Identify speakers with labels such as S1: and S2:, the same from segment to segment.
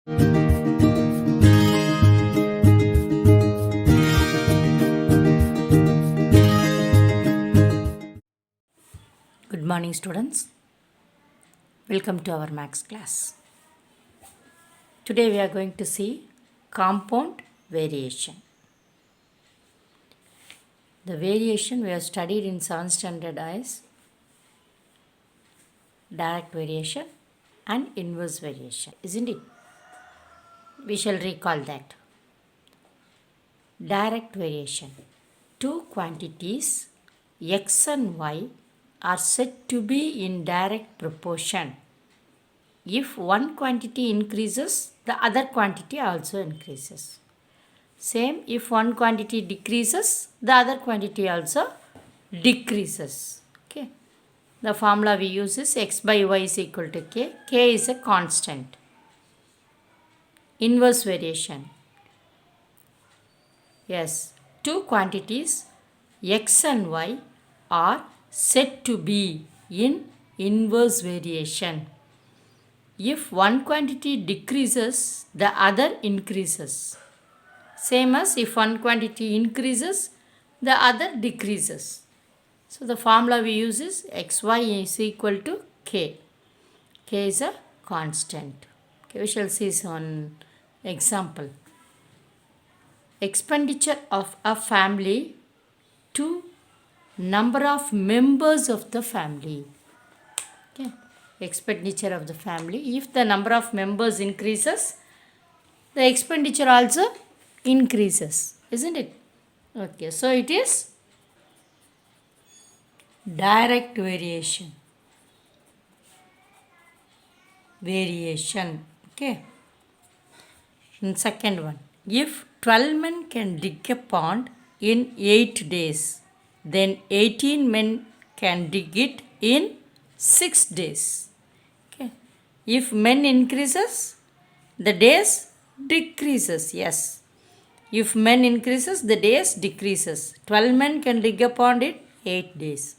S1: Good morning, students. Welcome to our maths class. Today we are going to see compound variation. The variation we have studied in 7th standard is direct variation and inverse variation, isn't it? We shall recall that. Direct variation. Two quantities x and y are said to be in direct proportion. If one quantity increases, the other quantity also increases. Same, if one quantity decreases, the other quantity also decreases. Okay. The formula we use is x by y is equal to k. K is a constant. Inverse variation. Yes, two quantities x and y are said to be in inverse variation. If one quantity decreases, the other increases. Same as if one quantity increases, the other decreases. So the formula we use is xy is equal to k. K is a constant. Okay, we shall see one example. Expenditure of a family to number of members of the family. Okay. Expenditure of the family. If the number of members increases, the expenditure also increases, isn't it? Okay, so it is direct variation. Okay. And second one, if 12 men can dig a pond in 8 days, then 18 men can dig it in 6 days. Okay. If men increases, the days decreases. Yes. If men increases, the days decreases. 12 men can dig a pond in 8 days.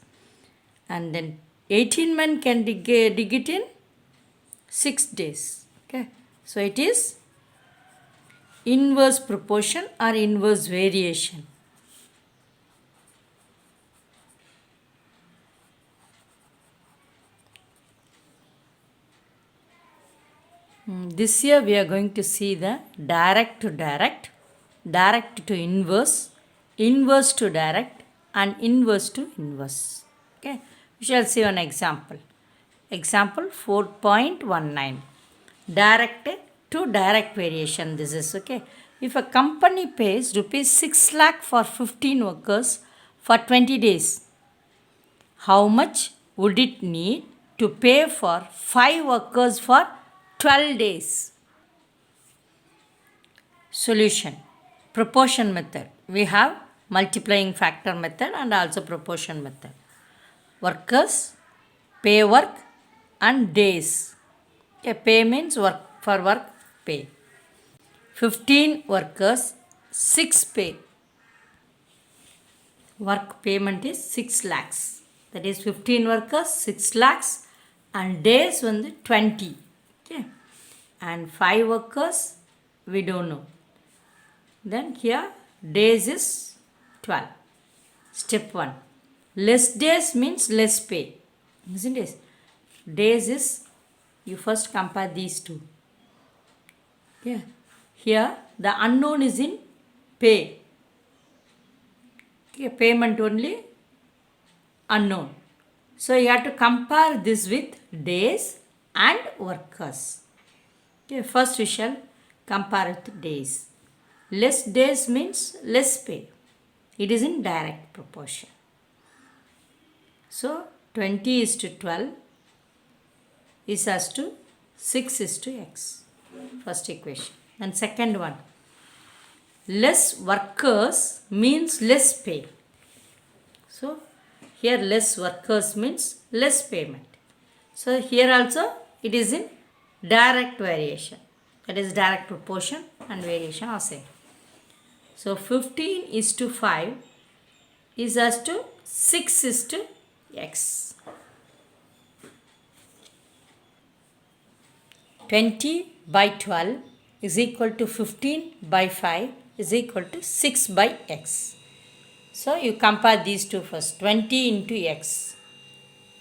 S1: And then 18 men can dig it in 6 days. Okay. So it is inverse proportion or inverse variation. This year we are going to see the direct to direct, direct to inverse, inverse to direct and inverse to inverse. Okay. We shall see one example. Example 4.19. Direct to direct variation. This is okay. If a company pays rupees 6 lakh for 15 workers for 20 days, how much would it need to pay for 5 workers for 12 days? Solution. Proportion method. We have multiplying factor method and also proportion method. Workers, pay work and days. Okay, pay means work for work, pay. 15 workers, 6 pay. Work payment is 6 lakhs. That is 15 workers, 6 lakhs and days 20. Okay. And 5 workers, we don't know. Then here days is 12. Step 1. Less days means less pay. Isn't it? Days is, you first compare these two. Okay. Here the unknown is in pay. Okay, payment only unknown. So you have to compare this with days and workers. Okay, first we shall compare with days. Less days means less pay. It is in direct proportion. So 20 is to 12 is as to 6 is to x. First equation. And second one. Less workers means less pay. So here less workers means less payment. So here also it is in direct variation. That is direct proportion and variation are same. So 15 is to 5 is as to 6 is to x. 20 by 12 is equal to 15 by 5 is equal to 6 by x. So you compare these two first. 20 into x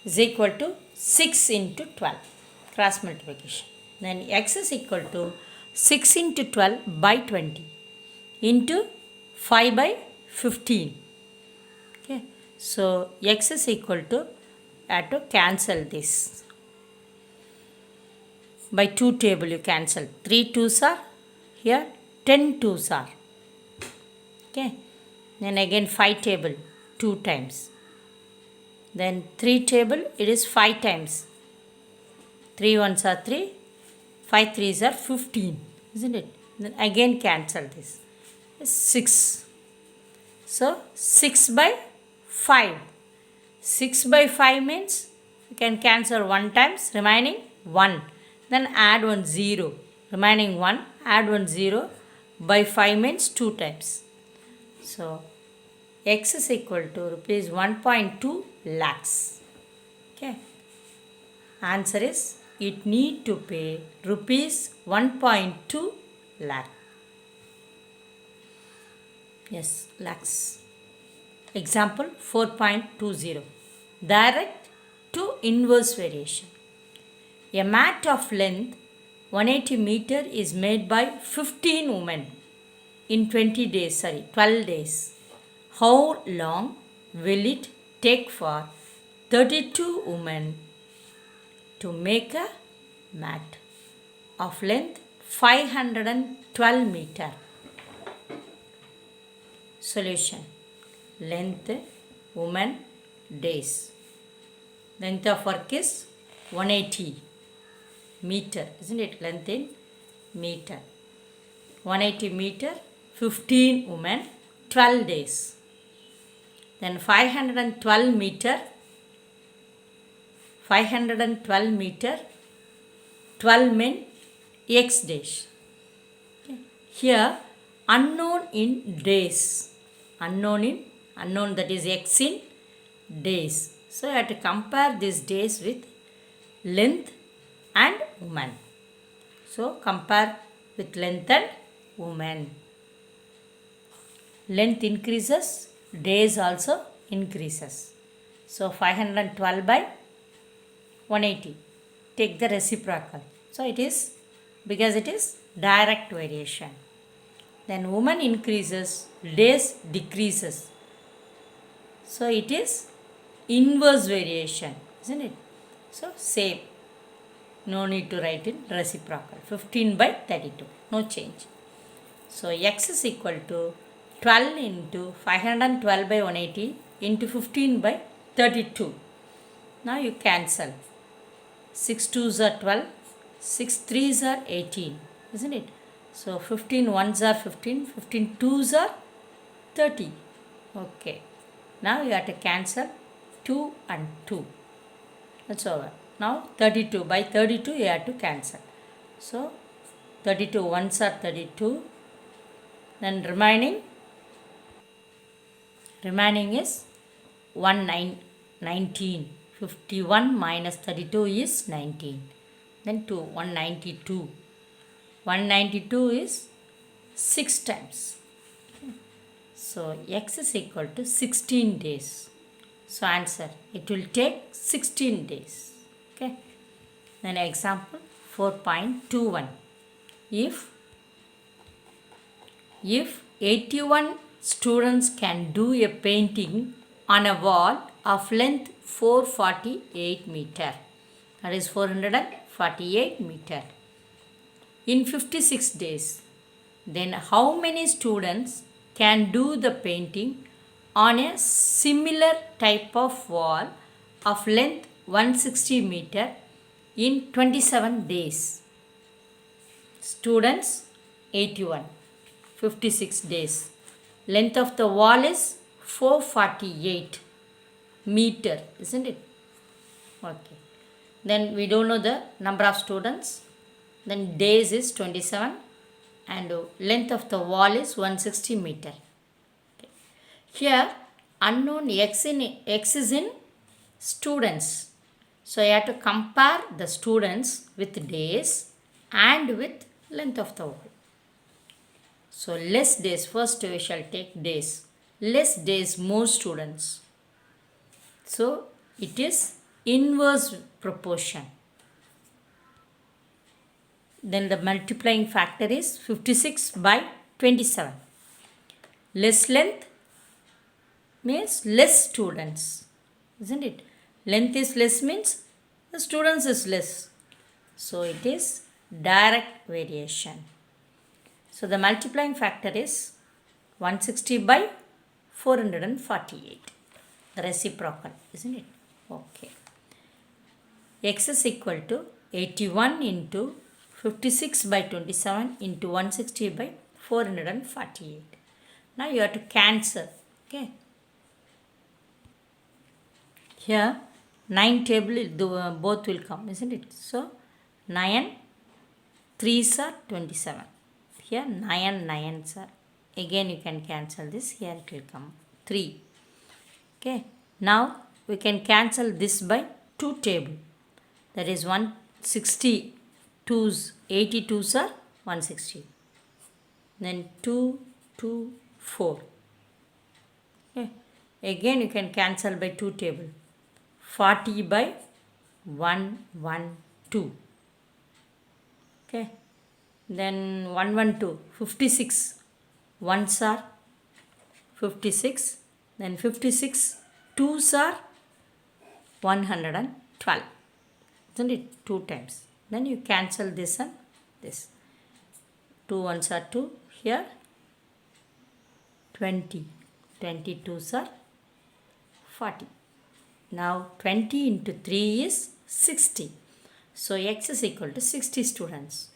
S1: is equal to 6 into 12. Cross multiplication. Then x is equal to 6 into 12 by 20 into 5 by 15. Okay. So x is equal to, I have to cancel this. By 2 table you cancel. 3 2s are here, 10 2s are. Okay. Then again 5 table 2 times. Then 3 table it is 5 times. 3 1s are 3, 5 3s are 15, isn't it? Then again cancel this. 6. So 6 by 5. 6 by 5 means you can cancel 1 times, remaining 1. Then add 1 0. Remaining 1, add 1 0. By 5 means 2 times. So x is equal to rupees 1.2 lakhs. Okay. Answer is it need to pay rupees 1.2 lakh. Yes, lakhs. Example 4.20. Direct to inverse variation. A mat of length 180 meter is made by 15 women in 12 days. How long will it take for 32 women to make a mat of length 512 meter? Solution. Length, woman, days. Length of work is 180 meter, isn't it? Length in meter. 180 meter, 15 women, 12 days. Then 512 meter, 12 men, x days. Okay. Here, unknown in days. Unknown that is x in days. So I have to compare these days with length and woman. So compare with length and woman. Length increases, days also increases. So 512 by 180. Take the reciprocal. So it is, because it is direct variation. Then woman increases, days decreases. So it is inverse variation, isn't it? So same. No need to write in reciprocal. 15 by 32. No change. So x is equal to 12 into 512 by 180 into 15 by 32. Now you cancel. 6 2s are 12. 6 3s are 18. Isn't it? So 15 1s are 15. 15 2s are 30. Okay. Now you have to cancel 2 and 2. That's over. Now 32. By 32 you have to cancel. So 32 1s are 32. Then remaining is 19. 51 minus 32 is 19. Then 2, 192. 192 is 6 times. So x is equal to 16 days. So answer, it will take 16 days. Okay. Then example 4.21. If 81 students can do a painting on a wall of length 448 meter, that is 448 meter, in 56 days, then how many students can do the painting on a similar type of wall of length 160 meter in 27 days? Students 81. 56 days. Length of the wall is 448 meter, isn't it? Okay. Then we don't know the number of students. Then days is 27 and length of the wall is 160 meter. Okay. Here unknown x is in students. So I have to compare the students with days and with length of the wall. So less days, first we shall take days. Less days, more students. So it is inverse proportion. Then the multiplying factor is 56 by 27. Less length means less students, isn't it? Length is less means the students is less. So it is direct variation. So the multiplying factor is 160 by 448. The reciprocal, isn't it? Okay. X is equal to 81 into 56 by 27 into 160 by 448. Now you have to cancel. Okay. Here 9 table both will come, isn't it? So 9 3s are 27. Here 9 9s are. Again you can cancel this. Here it will come 3. Okay. Now we can cancel this by 2 table. That is 160 2s, 82s are 160. Then 2, 2, 4. Okay. Again you can cancel by 2 table. 40 by 1, 1, 2. Okay. Then 1, 1, 2. 56. 1s are 56. Then 56. 2s are 112. Isn't it? 2 times. Then you cancel this and this. 2 1s are 2. Here 20. 22s are 40. Now 20 into 3 is 60. So X is equal to 60 students.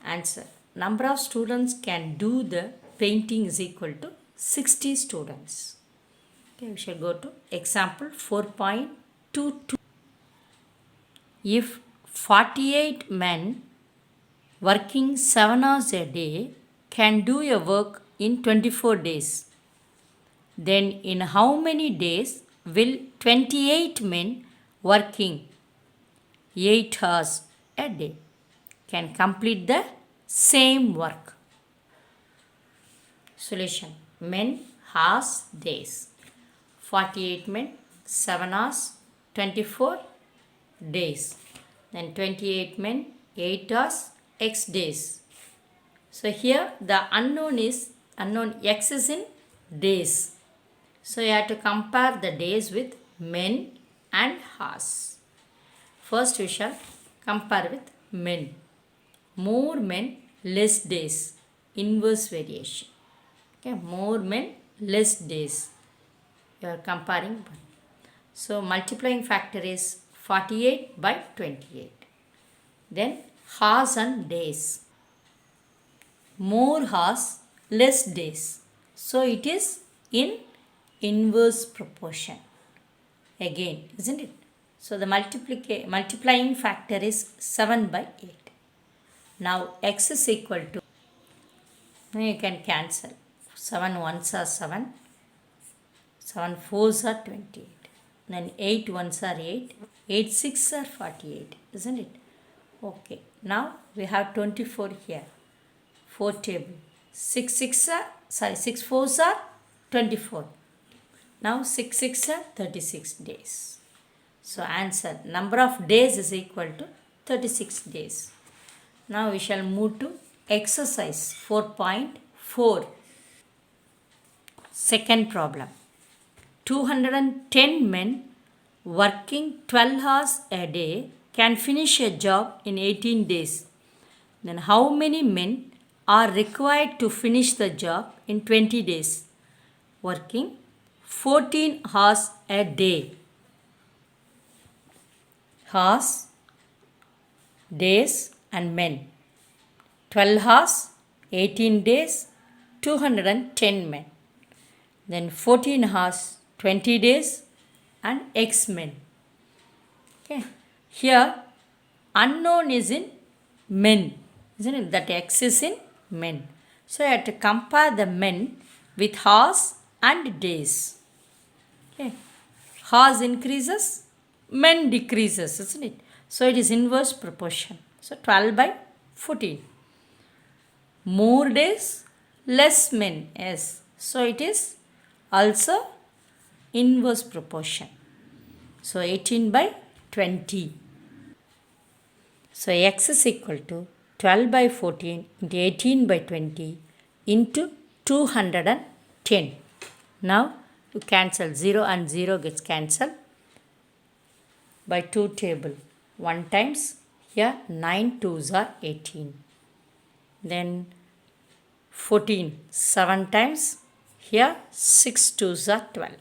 S1: Answer. Number of students can do the painting is equal to 60 students. Okay, we shall go to example 4.22. If 48 men working 7 hours a day can do a work in 24 days, then in how many days will 28 men working 8 hours a day can complete the same work? Solution. Men, hours, days. 48 men, 7 hours, 24 days. Then 28 men, 8 hours, x days. So here the unknown x is in days. So you have to compare the days with men and hours. First we shall compare with men. More men, less days. Inverse variation. Okay, more men, less days. You are comparing. So multiplying factor is 48 by 28. Then hours and days. More hours, less days. So it is in inverse proportion. Again, isn't it? So the multiplying factor is 7 by 8. Now x is equal to, now you can cancel. 7 1s are 7. 7 4s are 28. Then 8 1s are 8. 8 6s are 48. Isn't it? Okay. Now we have 24 here. 4 table. 6 4s are 24. Now 6 6 are 36 days. So answer, number of days is equal to 36 days. Now we shall move to exercise 4.4. Second problem. 210 men working 12 hours a day can finish a job in 18 days. Then how many men are required to finish the job in 20 days? Working 14 hours a day. Hours, days and men. 12 hours, 18 days, 210 men. Then 14 hours, 20 days and x men. Okay. Here unknown is in men. Isn't it? That x is in men. So you have to compare the men with hours and days. Okay. Hours increases, men decreases, isn't it? So it is inverse proportion. So 12 by 14. more days, less men. Yes. So it is also inverse proportion. So 18 by 20. So x is equal to 12 by 14 into 18 by 20 into 210. Now you cancel 0 and 0 gets cancelled by 2 table. 1 times here 9 twos are 18. Then 14 7 times here 6 twos are 12.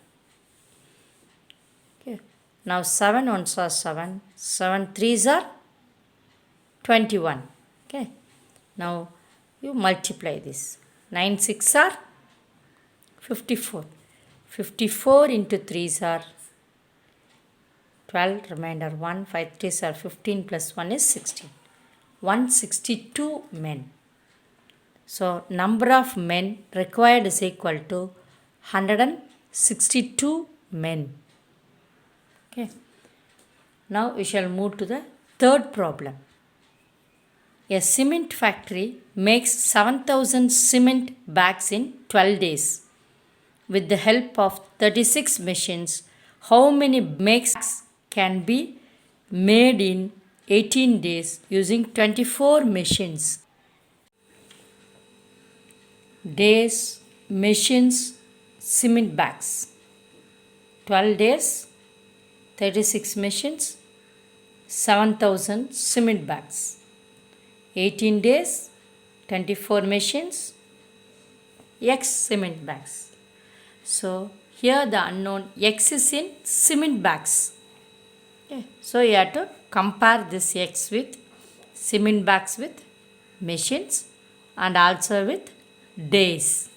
S1: Okay. Now 7 ones are 7, 7 threes are 21. Okay. Now you multiply this. 9 6 are 54. 54 into 3s are 12, remainder 1, 5 3s are 15 plus 1 is 16. 162 men. So number of men required is equal to 162 men. Okay. Now we shall move to the third problem. A cement factory makes 7,000 cement bags in 12 days. With the help of 36 machines, how many bags can be made in 18 days using 24 machines? Days, machines, cement bags. 12 days, 36 machines, 7,000 cement bags. 18 days, 24 machines, X cement bags. So here the unknown X is in cement bags. Okay. So you have to compare this X with cement bags with machines and also with days.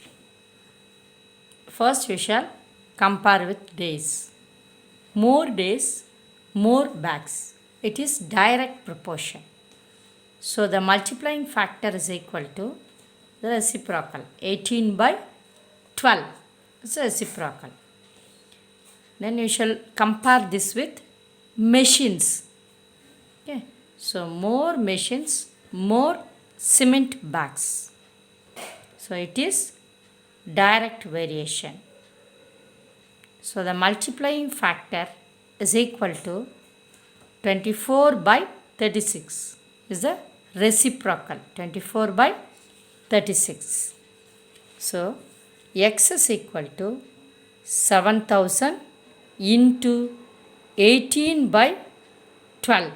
S1: First we shall compare with days. More days, more bags. It is direct proportion. So the multiplying factor is equal to the reciprocal. 18 by 12 is reciprocal. Then you shall compare this with machines. Okay. So more machines, more cement bags. So it is direct variation. So the multiplying factor is equal to 24 by 36 is the reciprocal. 24 by 36. So X is equal to 7,000 into 18 by 12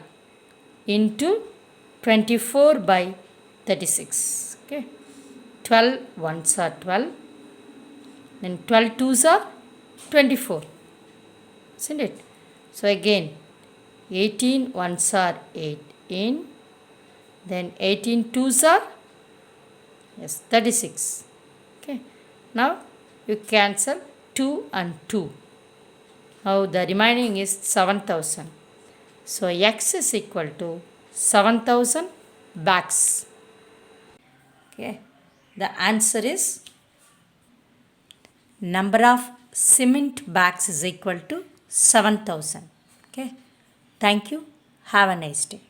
S1: into 24 by 36. Okay. 12 ones are 12. Then 12 twos are 24. Isn't it? So again 18 ones are 18. Then 18 twos are 36. Okay. Now you cancel 2 and 2. Now the remaining is 7,000. So X is equal to 7,000 bags. Okay. The answer is number of cement bags is equal to 7,000. Okay. Thank you. Have a nice day.